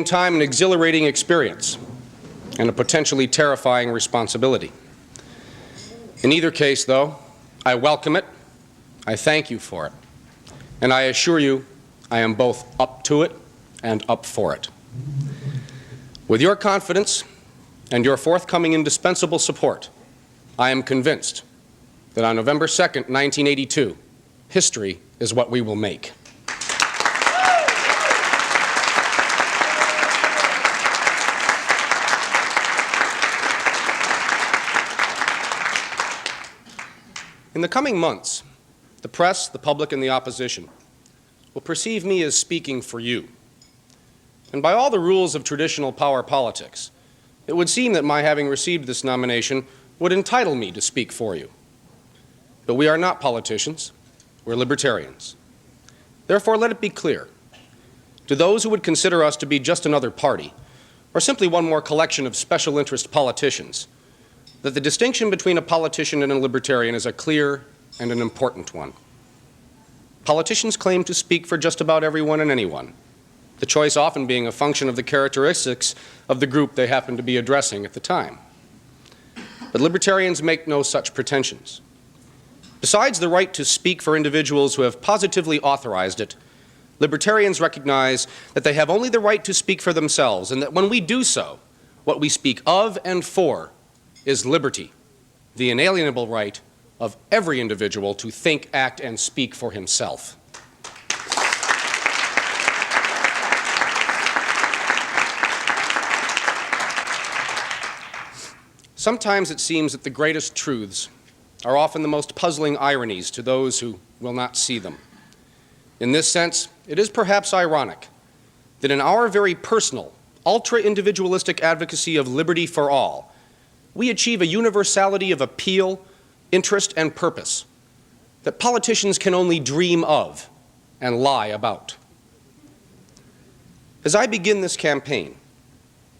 same time an exhilarating experience and a potentially terrifying responsibility. In either case, though, I welcome it, I thank you for it, and I assure you I am both up to it and up for it. With your confidence and your forthcoming indispensable support, I am convinced that on November 2nd, 1982, history is what we will make. In the coming months, the press, the public, and the opposition will perceive me as speaking for you. And by all the rules of traditional power politics, it would seem that my having received this nomination would entitle me to speak for you. But we are not politicians, we're libertarians. Therefore, let it be clear to those who would consider us to be just another party, or simply one more collection of special interest politicians, that the distinction between a politician and a libertarian is a clear and an important one. Politicians claim to speak for just about everyone and anyone, the choice often being a function of the characteristics of the group they happen to be addressing at the time. But libertarians make no such pretensions. Besides the right to speak for individuals who have positively authorized it, libertarians recognize that they have only the right to speak for themselves, and that when we do so, what we speak of and for is liberty, the inalienable right of every individual to think, act, and speak for himself. Sometimes it seems that the greatest truths are often the most puzzling ironies to those who will not see them. In this sense, it is perhaps ironic that in our very personal, ultra-individualistic advocacy of liberty for all, we achieve a universality of appeal, interest, and purpose that politicians can only dream of and lie about. As I begin this campaign,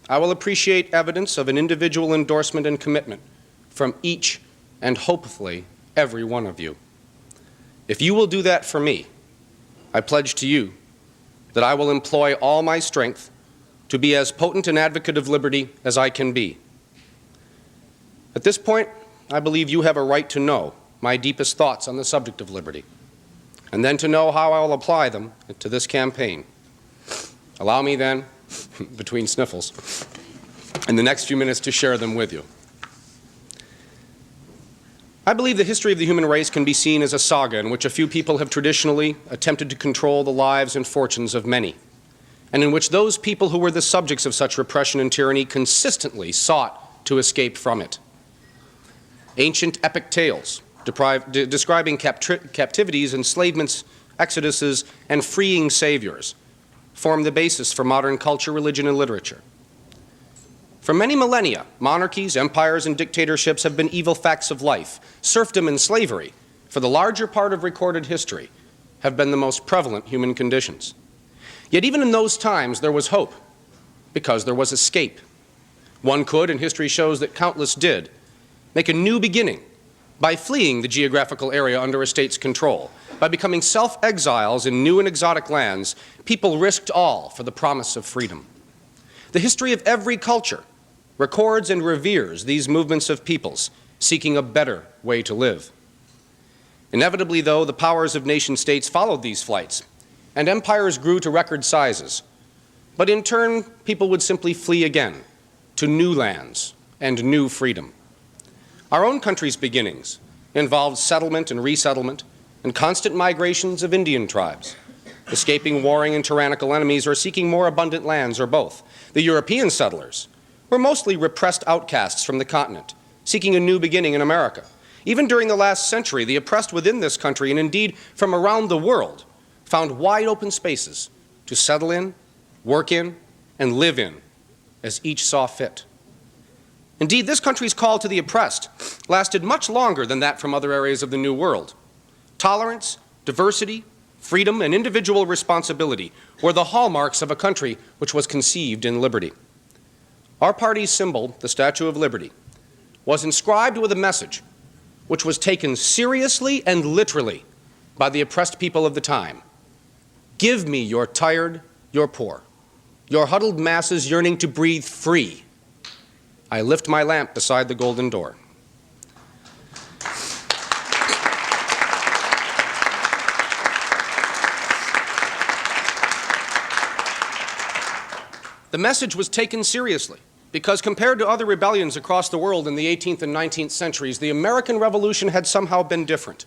I will appreciate evidence of an individual endorsement and commitment from each and hopefully every one of you. If you will do that for me, I pledge to you that I will employ all my strength to be as potent an advocate of liberty as I can be. At this point, I believe you have a right to know my deepest thoughts on the subject of liberty, and then to know how I will apply them to this campaign. Allow me then, between sniffles, in the next few minutes to share them with you. I believe the history of the human race can be seen as a saga in which a few people have traditionally attempted to control the lives and fortunes of many, and in which those people who were the subjects of such repression and tyranny consistently sought to escape from it. Ancient epic tales describing captivities, enslavements, exoduses, and freeing saviors form the basis for modern culture, religion, and literature. For many millennia, monarchies, empires, and dictatorships have been evil facts of life. Serfdom and slavery, for the larger part of recorded history, have been the most prevalent human conditions. Yet even in those times there was hope, because there was escape. One could, and history shows that countless did, make a new beginning by fleeing the geographical area under a state's control. By becoming self-exiles in new and exotic lands, people risked all for the promise of freedom. The history of every culture records and reveres these movements of peoples seeking a better way to live. Inevitably, though, the powers of nation-states followed these flights, and empires grew to record sizes. But in turn, people would simply flee again to new lands and new freedom. Our own country's beginnings involved settlement and resettlement and constant migrations of Indian tribes, escaping warring and tyrannical enemies or seeking more abundant lands, or both. The European settlers were mostly repressed outcasts from the continent, seeking a new beginning in America. Even during the last century, the oppressed within this country, and indeed from around the world, found wide open spaces to settle in, work in, and live in as each saw fit. Indeed, this country's call to the oppressed lasted much longer than that from other areas of the New World. Tolerance, diversity, freedom, and individual responsibility were the hallmarks of a country which was conceived in liberty. Our party's symbol, the Statue of Liberty, was inscribed with a message which was taken seriously and literally by the oppressed people of the time. Give me your tired, your poor. your huddled masses yearning to breathe free, I lift my lamp beside the golden door. The message was taken seriously because compared to other rebellions across the world in the 18th and 19th centuries, the American Revolution had somehow been different.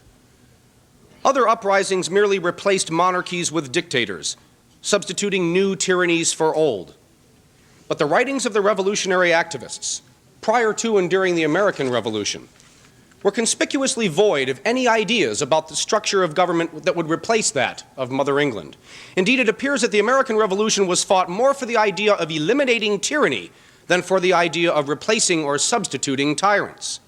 Other uprisings merely replaced monarchies with dictators, substituting new tyrannies for old. But the writings of the revolutionary activists, prior to and during the American Revolution, were conspicuously void of any ideas about the structure of government that would replace that of Mother England. Indeed, it appears that the American Revolution was fought more for the idea of eliminating tyranny than for the idea of replacing or substituting tyrants.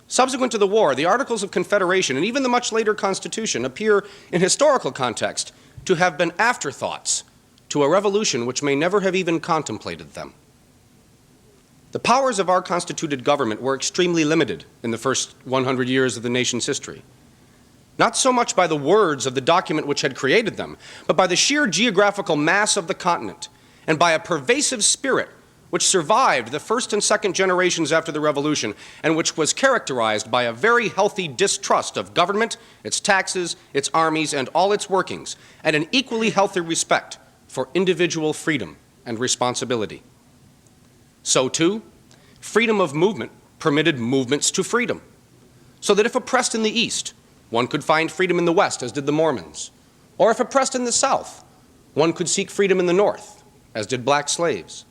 Subsequent to the war, the Articles of Confederation and even the much later Constitution appear in historical context to have been afterthoughts to a revolution which may never have even contemplated them. The powers of our constituted government were extremely limited in the first 100 years of the nation's history. Not so much by the words of the document which had created them, but by the sheer geographical mass of the continent and by a pervasive spirit which survived the first and second generations after the Revolution and which was characterized by a very healthy distrust of government, its taxes, its armies, and all its workings, and an equally healthy respect for individual freedom and responsibility. So too, freedom of movement permitted movements to freedom, so that if oppressed in the East, one could find freedom in the West, as did the Mormons, or if oppressed in the South, one could seek freedom in the North, as did black slaves.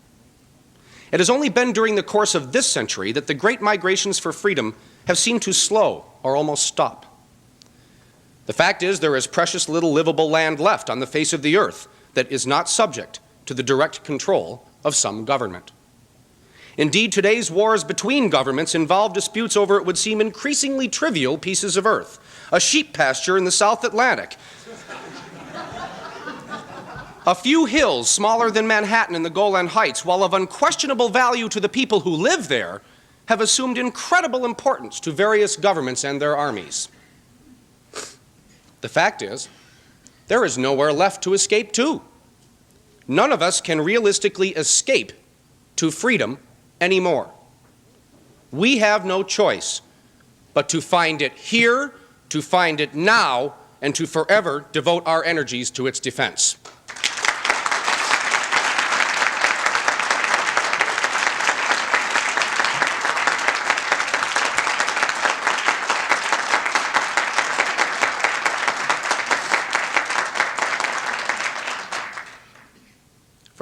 It has only been during the course of this century that the great migrations for freedom have seemed to slow or almost stop. The fact is, there is precious little livable land left on the face of the earth that is not subject to the direct control of some government. Indeed, today's wars between governments involve disputes over, it would seem, increasingly trivial pieces of earth. A sheep pasture in the South Atlantic. A few hills smaller than Manhattan in the Golan Heights, while of unquestionable value to the people who live there, have assumed incredible importance to various governments and their armies. The fact is, there is nowhere left to escape to. None of us can realistically escape to freedom anymore. We have no choice but to find it here, to find it now, and to forever devote our energies to its defense.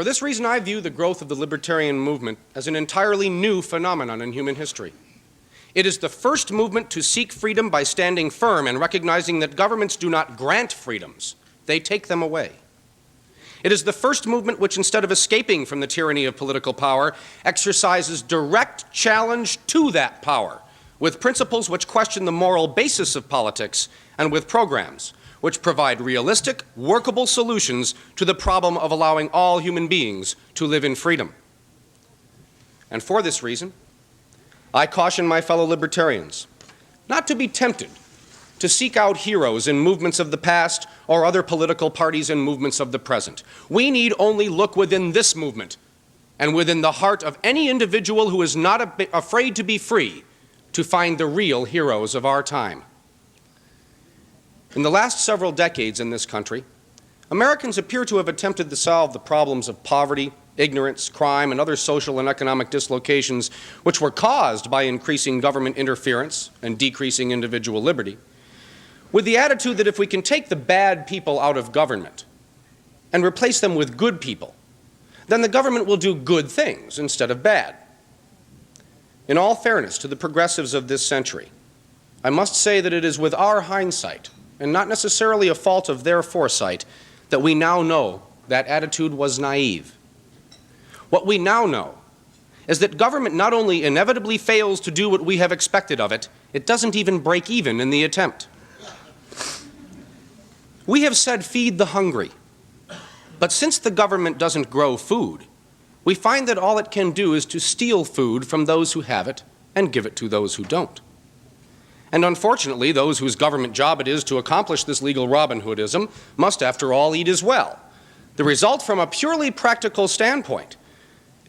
For this reason, I view the growth of the libertarian movement as an entirely new phenomenon in human history. It is the first movement to seek freedom by standing firm and recognizing that governments do not grant freedoms, they take them away. It is the first movement which, instead of escaping from the tyranny of political power, exercises direct challenge to that power, with principles which question the moral basis of politics and with programs which provide realistic, workable solutions to the problem of allowing all human beings to live in freedom. And for this reason, I caution my fellow libertarians not to be tempted to seek out heroes in movements of the past or other political parties and movements of the present. We need only look within this movement and within the heart of any individual who is not afraid to be free to find the real heroes of our time. In the last several decades in this country, Americans appear to have attempted to solve the problems of poverty, ignorance, crime, and other social and economic dislocations which were caused by increasing government interference and decreasing individual liberty, with the attitude that if we can take the bad people out of government and replace them with good people, then the government will do good things instead of bad. In all fairness to the progressives of this century, I must say that it is with our hindsight, and not necessarily a fault of their foresight, that we now know that attitude was naive. What we now know is that government not only inevitably fails to do what we have expected of it, it doesn't even break even in the attempt. We have said feed the hungry, but since the government doesn't grow food, we find that all it can do is to steal food from those who have it and give it to those who don't. And unfortunately, those whose government job it is to accomplish this legal Robin Hoodism must, after all, eat as well. The result from a purely practical standpoint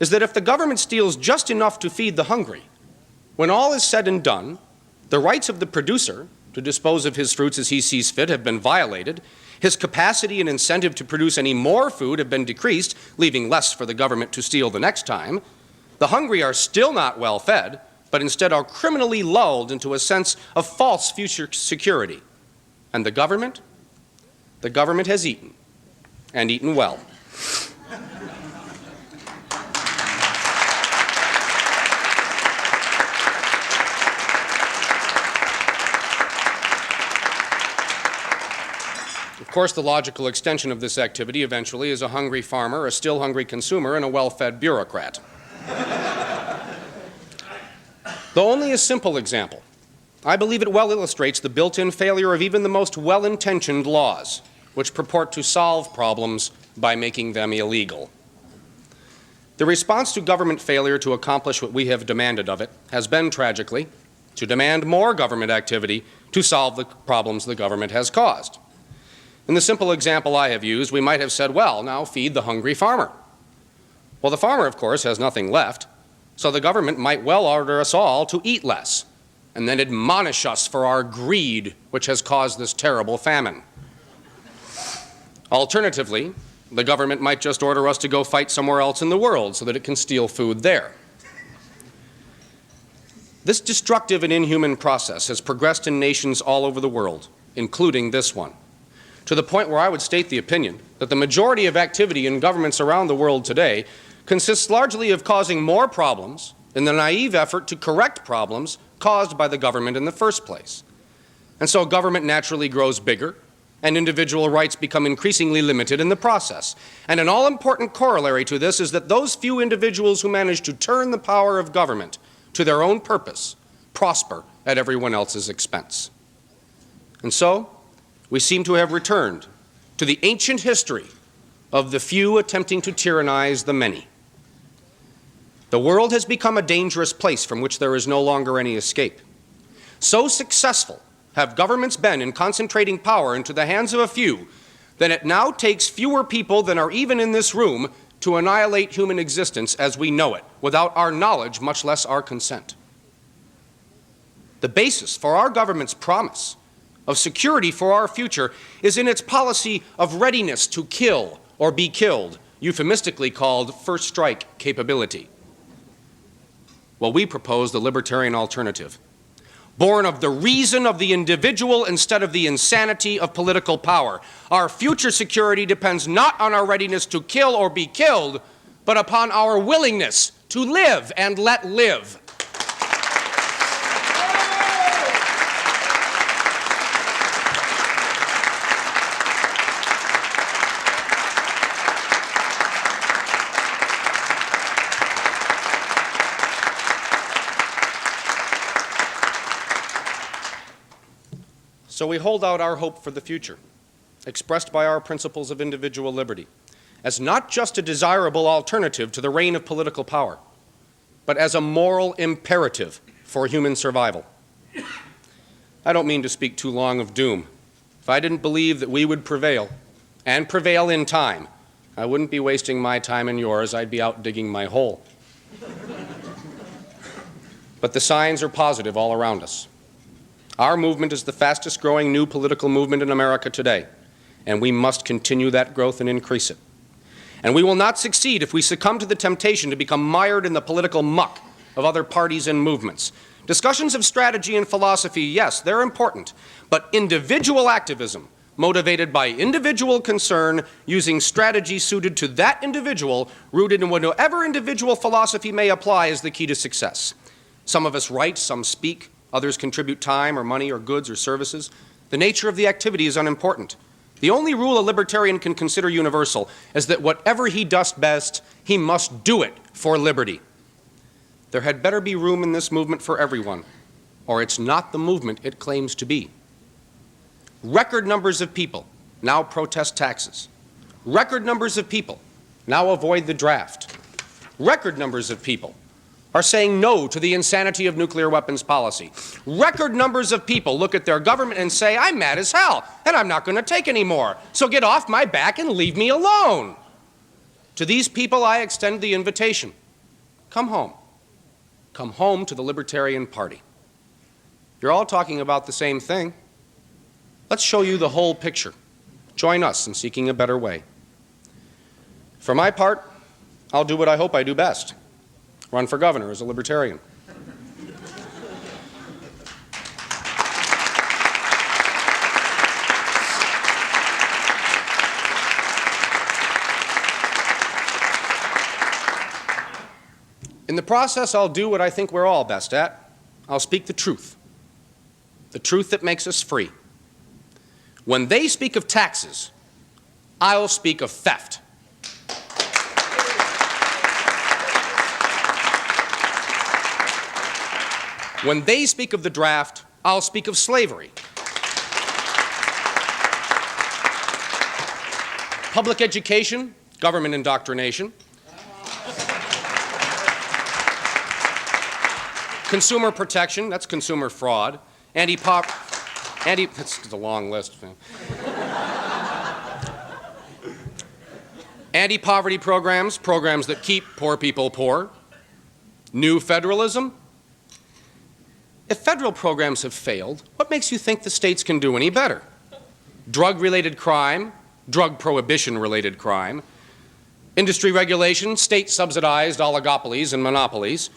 is that if the government steals just enough to feed the hungry, when all is said and done, the rights of the producer to dispose of his fruits as he sees fit have been violated, his capacity and incentive to produce any more food have been decreased, leaving less for the government to steal the next time. The hungry are still not well fed, but instead are criminally lulled into a sense of false future security. And the government has eaten, and eaten well. Of course, the logical extension of this activity eventually is a hungry farmer, a still hungry consumer, and a well-fed bureaucrat. Though only a simple example, I believe it well illustrates the built-in failure of even the most well-intentioned laws, which purport to solve problems by making them illegal. The response to government failure to accomplish what we have demanded of it has been, tragically, to demand more government activity to solve the problems the government has caused. In the simple example I have used, we might have said, well, now feed the hungry farmer. Well, the farmer, of course, has nothing left, so the government might well order us all to eat less, and then admonish us for our greed, which has caused this terrible famine. Alternatively, the government might just order us to go fight somewhere else in the world so that it can steal food there. This destructive and inhuman process has progressed in nations all over the world, including this one, to the point where I would state the opinion that the majority of activity in governments around the world today consists largely of causing more problems in the naive effort to correct problems caused by the government in the first place. And so government naturally grows bigger, and individual rights become increasingly limited in the process. And an all-important corollary to this is that those few individuals who manage to turn the power of government to their own purpose prosper at everyone else's expense. And so, we seem to have returned to the ancient history of the few attempting to tyrannize the many. The world has become a dangerous place from which there is no longer any escape. So successful have governments been in concentrating power into the hands of a few that it now takes fewer people than are even in this room to annihilate human existence as we know it, without our knowledge, much less our consent. The basis for our government's promise of security for our future is in its policy of readiness to kill or be killed, euphemistically called first strike capability. Well, we propose the libertarian alternative, born of the reason of the individual instead of the insanity of political power. Our future security depends not on our readiness to kill or be killed, but upon our willingness to live and let live. So we hold out our hope for the future, expressed by our principles of individual liberty, as not just a desirable alternative to the reign of political power, but as a moral imperative for human survival. I don't mean to speak too long of doom. If I didn't believe that we would prevail, and prevail in time, I wouldn't be wasting my time and yours. I'd be out digging my hole. But the signs are positive all around us. Our movement is the fastest growing new political movement in America today, and we must continue that growth and increase it. And we will not succeed if we succumb to the temptation to become mired in the political muck of other parties and movements. Discussions of strategy and philosophy, yes, they're important, but individual activism, motivated by individual concern, using strategy suited to that individual, rooted in whatever individual philosophy may apply, is the key to success. Some of us write, some speak. Others contribute time or money or goods or services. The nature of the activity is unimportant. The only rule a libertarian can consider universal is that whatever he does best, he must do it for liberty. There had better be room in this movement for everyone, or it's not the movement it claims to be. Record numbers of people now protest taxes. Record numbers of people now avoid the draft. Record numbers of people are saying no to the insanity of nuclear weapons policy. Record numbers of people look at their government and say, I'm mad as hell, and I'm not going to take any more, so get off my back and leave me alone. To these people, I extend the invitation. Come home. Come home to the Libertarian Party. You're all talking about the same thing. Let's show you the whole picture. Join us in seeking a better way. For my part, I'll do what I hope I do best. Run for governor as a libertarian. In the process, I'll do what I think we're all best at. I'll speak the truth that makes us free. When they speak of taxes, I'll speak of theft. When they speak of the draft, I'll speak of slavery. Public education, government indoctrination. Consumer protection, that's consumer fraud. That's a long list. Anti-poverty programs, programs that keep poor people poor. New federalism. If federal programs have failed, what makes you think the states can do any better? Drug-related crime, drug prohibition-related crime, industry regulation, state-subsidized oligopolies and monopolies,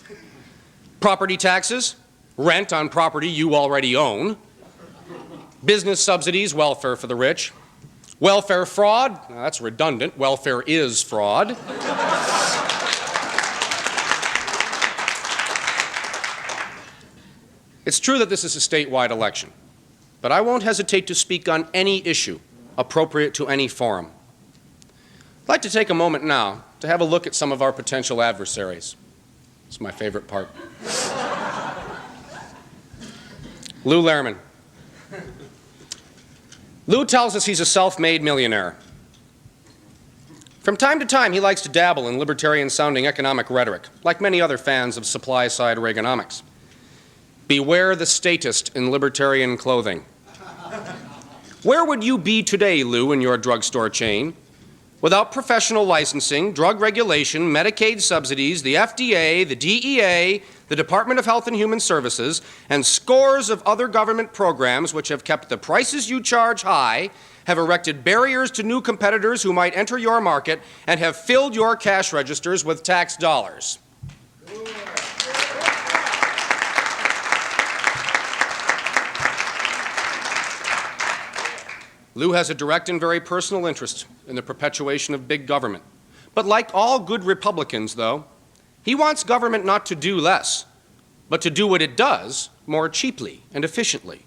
property taxes, rent on property you already own, business subsidies, welfare for the rich, welfare fraud, now that's redundant, welfare is fraud. It's true that this is a statewide election, but I won't hesitate to speak on any issue appropriate to any forum. I'd like to take a moment now to have a look at some of our potential adversaries. It's my favorite part. Lou Lehrman. Lou tells us he's a self-made millionaire. From time to time, he likes to dabble in libertarian-sounding economic rhetoric, like many other fans of supply-side Reaganomics. Beware the statist in libertarian clothing. Where would you be today, Lou, in your drugstore chain? Without professional licensing, drug regulation, Medicaid subsidies, the FDA, the DEA, the Department of Health and Human Services, and scores of other government programs which have kept the prices you charge high, have erected barriers to new competitors who might enter your market, and have filled your cash registers with tax dollars. Lou has a direct and very personal interest in the perpetuation of big government. But like all good Republicans, though, he wants government not to do less, but to do what it does more cheaply and efficiently.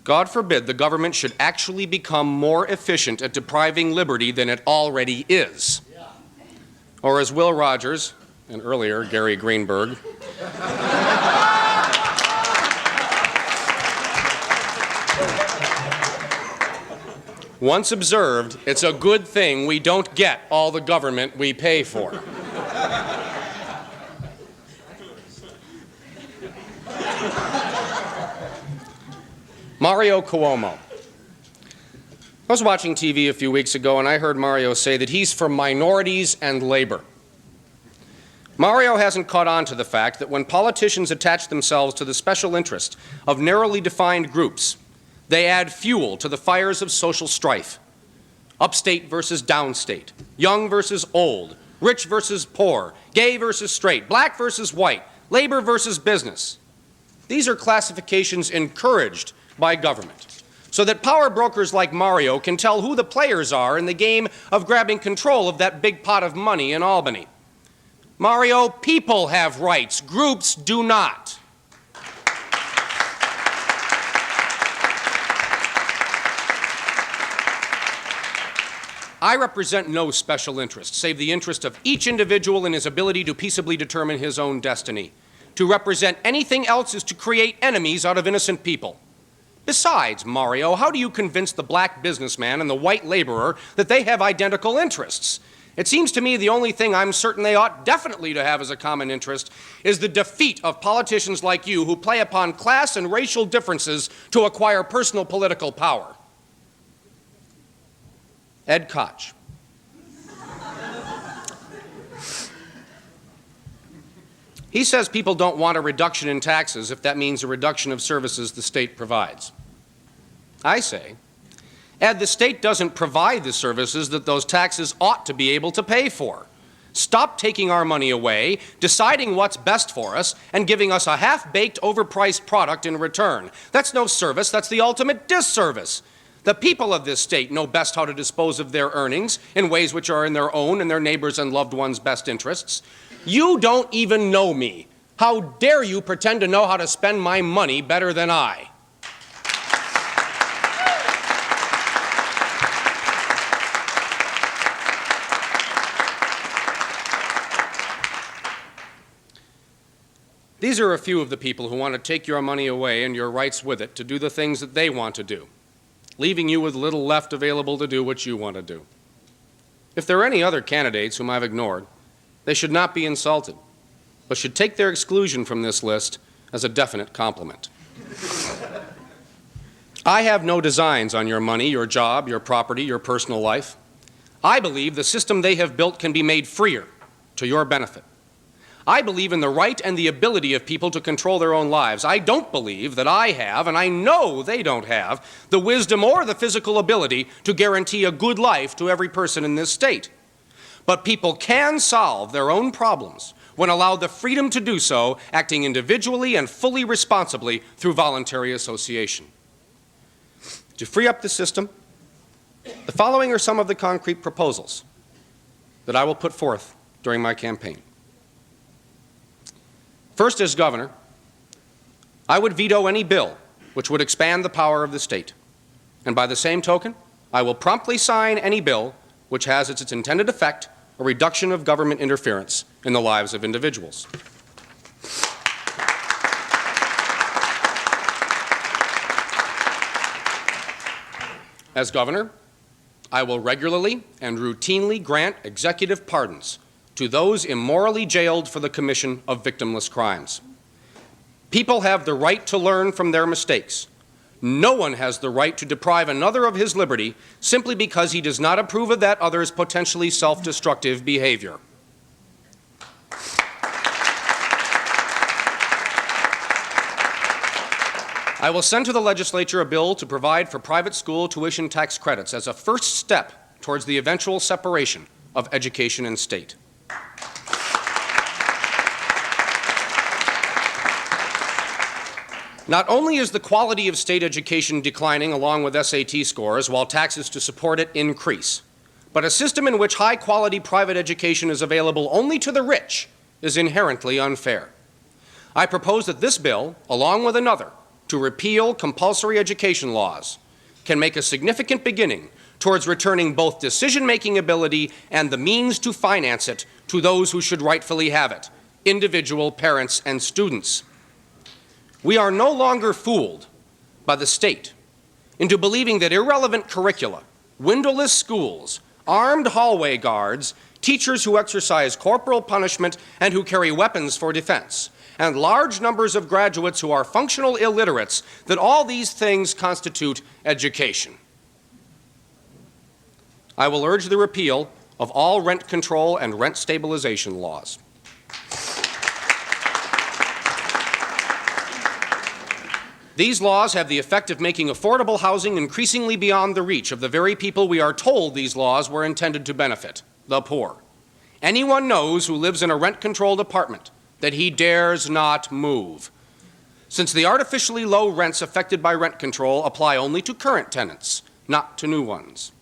God forbid the government should actually become more efficient at depriving liberty than it already is. Or as Will Rogers, and earlier Gary Greenberg, once observed, it's a good thing we don't get all the government we pay for. Mario Cuomo. I was watching TV a few weeks ago and I heard Mario say that he's for minorities and labor. Mario hasn't caught on to the fact that when politicians attach themselves to the special interest of narrowly defined groups, they add fuel to the fires of social strife. Upstate versus downstate, young versus old, rich versus poor, gay versus straight, black versus white, labor versus business. These are classifications encouraged by government, so that power brokers like Mario can tell who the players are in the game of grabbing control of that big pot of money in Albany. Mario, people have rights, groups do not. I represent no special interest, save the interest of each individual in his ability to peaceably determine his own destiny. To represent anything else is to create enemies out of innocent people. Besides, Mario, how do you convince the black businessman and the white laborer that they have identical interests? It seems to me the only thing I'm certain they ought definitely to have as a common interest is the defeat of politicians like you who play upon class and racial differences to acquire personal political power. Ed Koch. He says people don't want a reduction in taxes if that means a reduction of services the state provides. I say, Ed, the state doesn't provide the services that those taxes ought to be able to pay for. Stop taking our money away, deciding what's best for us, and giving us a half-baked, overpriced product in return. That's no service, that's the ultimate disservice. The people of this state know best how to dispose of their earnings in ways which are in their own and their neighbors' and loved ones' best interests. You don't even know me. How dare you pretend to know how to spend my money better than I? These are a few of the people who want to take your money away and your rights with it to do the things that they want to do, leaving you with little left available to do what you want to do. If there are any other candidates whom I've ignored, they should not be insulted, but should take their exclusion from this list as a definite compliment. I have no designs on your money, your job, your property, your personal life. I believe the system they have built can be made freer to your benefit. I believe in the right and the ability of people to control their own lives. I don't believe that I have, and I know they don't have, the wisdom or the physical ability to guarantee a good life to every person in this state. But people can solve their own problems when allowed the freedom to do so, acting individually and fully responsibly through voluntary association. To free up the system, the following are some of the concrete proposals that I will put forth during my campaign. First, as governor, I would veto any bill which would expand the power of the state. And by the same token, I will promptly sign any bill which has as its intended effect a reduction of government interference in the lives of individuals. As governor, I will regularly and routinely grant executive pardons to those immorally jailed for the commission of victimless crimes. People have the right to learn from their mistakes. No one has the right to deprive another of his liberty simply because he does not approve of that other's potentially self-destructive behavior. I will send to the legislature a bill to provide for private school tuition tax credits as a first step towards the eventual separation of education and state. Not only is the quality of state education declining along with SAT scores while taxes to support it increase, but a system in which high-quality private education is available only to the rich is inherently unfair. I propose that this bill, along with another, to repeal compulsory education laws, can make a significant beginning towards returning both decision-making ability and the means to finance it to those who should rightfully have it, individual parents and students. We are no longer fooled by the state into believing that irrelevant curricula, windowless schools, armed hallway guards, teachers who exercise corporal punishment and who carry weapons for defense, and large numbers of graduates who are functional illiterates, that all these things constitute education. I will urge the repeal of all rent control and rent stabilization laws. These laws have the effect of making affordable housing increasingly beyond the reach of the very people we are told these laws were intended to benefit, the poor. Anyone knows who lives in a rent-controlled apartment that he dares not move, since the artificially low rents affected by rent control apply only to current tenants, not to new ones.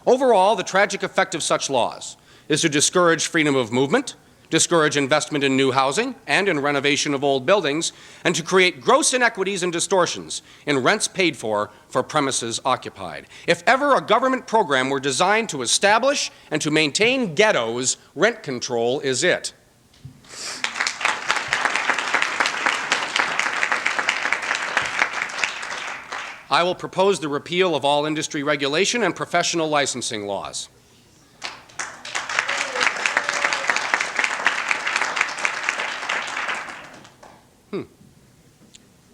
Overall, the tragic effect of such laws is to discourage freedom of movement, discourage investment in new housing and in renovation of old buildings, and to create gross inequities and distortions in rents paid for premises occupied. If ever a government program were designed to establish and to maintain ghettos, rent control is it. I will propose the repeal of all industry regulation and professional licensing laws.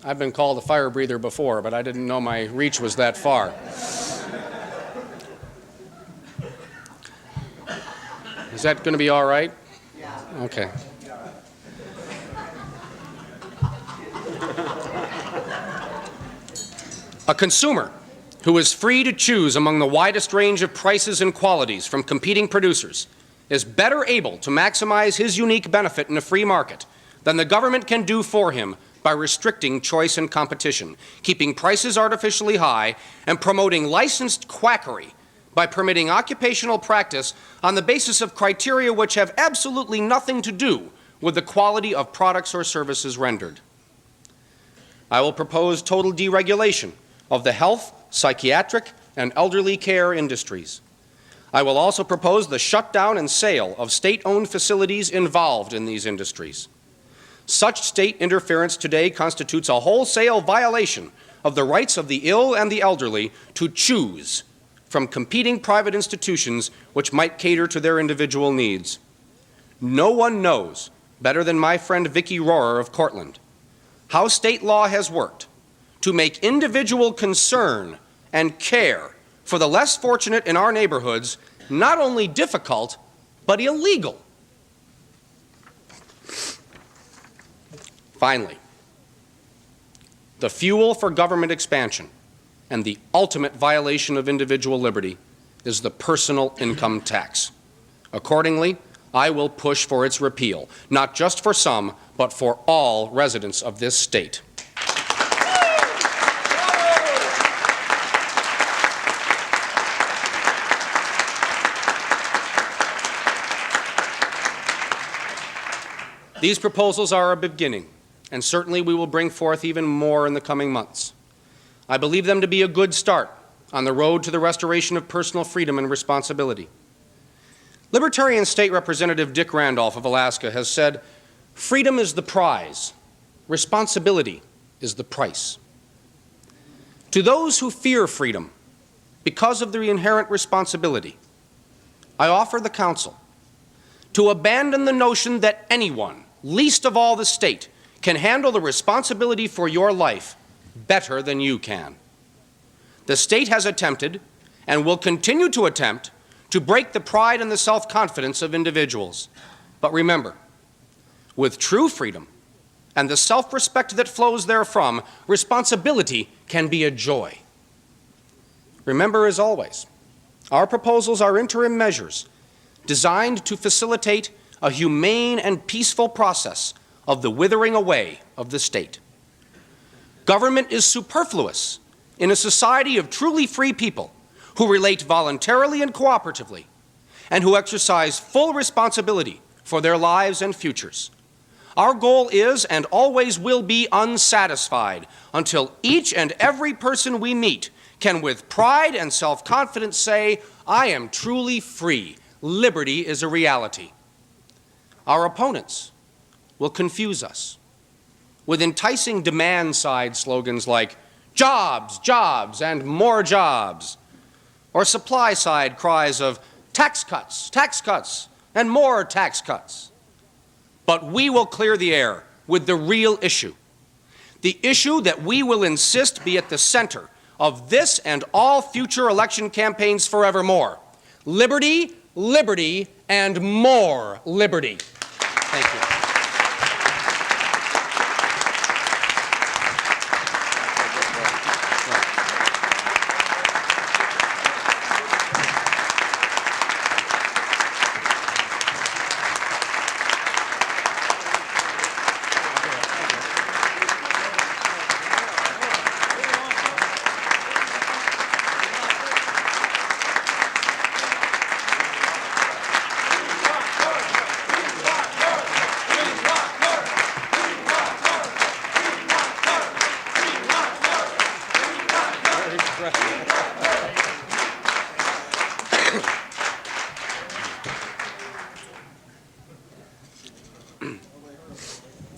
I've been called a fire breather before, but I didn't know my reach was that far. Is that going to be all right? Yeah. Okay. A consumer who is free to choose among the widest range of prices and qualities from competing producers is better able to maximize his unique benefit in a free market than the government can do for him by restricting choice and competition, keeping prices artificially high, and promoting licensed quackery by permitting occupational practice on the basis of criteria which have absolutely nothing to do with the quality of products or services rendered. I will propose total deregulation of the health, psychiatric, and elderly care industries. I will also propose the shutdown and sale of state-owned facilities involved in these industries. Such state interference today constitutes a wholesale violation of the rights of the ill and the elderly to choose from competing private institutions which might cater to their individual needs. No one knows better than my friend Vicki Rohrer of Cortland how state law has worked to make individual concern and care for the less fortunate in our neighborhoods not only difficult, but illegal. Finally, the fuel for government expansion and the ultimate violation of individual liberty is the personal income tax. Accordingly, I will push for its repeal, not just for some, but for all residents of this state. These proposals are a beginning, and certainly we will bring forth even more in the coming months. I believe them to be a good start on the road to the restoration of personal freedom and responsibility. Libertarian State Representative Dick Randolph of Alaska has said, "Freedom is the prize, responsibility is the price." To those who fear freedom because of their inherent responsibility, I offer the counsel to abandon the notion that anyone, least of all the state, can handle the responsibility for your life better than you can. The state has attempted and will continue to attempt to break the pride and the self-confidence of individuals. But remember, with true freedom and the self-respect that flows therefrom, responsibility can be a joy. Remember, as always, our proposals are interim measures designed to facilitate a humane and peaceful process of the withering away of the state. Government is superfluous in a society of truly free people who relate voluntarily and cooperatively and who exercise full responsibility for their lives and futures. Our goal is and always will be unsatisfied until each and every person we meet can with pride and self-confidence say, "I am truly free. Liberty is a reality." Our opponents will confuse us with enticing demand-side slogans like jobs, jobs, and more jobs, or supply-side cries of tax cuts, and more tax cuts. But we will clear the air with the real issue, the issue that we will insist be at the center of this and all future election campaigns forevermore: liberty, liberty, and more liberty. Thank you.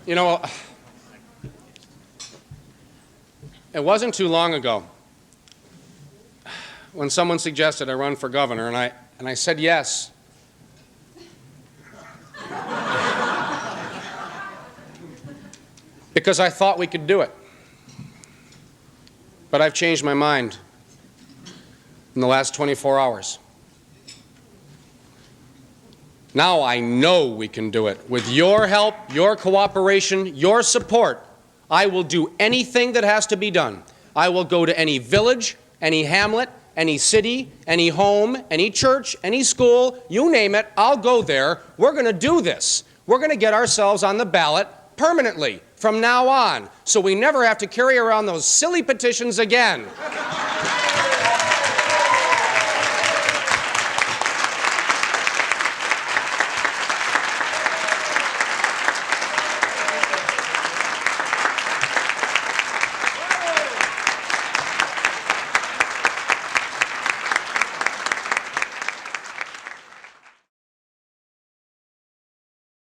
You know, it wasn't too long ago when someone suggested I run for governor, and I said yes. Because I thought we could do it. But I've changed my mind in the last 24 hours. Now I know we can do it. With your help, your cooperation, your support, I will do anything that has to be done. I will go to any village, any hamlet, any city, any home, any church, any school, you name it, I'll go there. We're going to do this. We're going to get ourselves on the ballot permanently from now on, so we never have to carry around those silly petitions again.